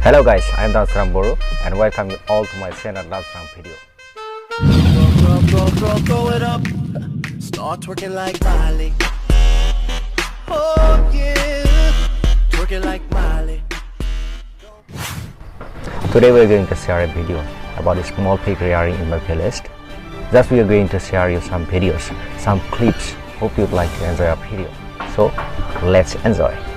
Hello guys, I am Danswrang and welcome you all to my channel Danswrang video. Throw it up. Start twerking like Miley. Oh yeah, twerking like Miley. Today we are going to share a video about a small pig rearing in my playlist. Thus we are going to share you some videos, some clips. Hope you'd like to enjoy our video. So let's enjoy.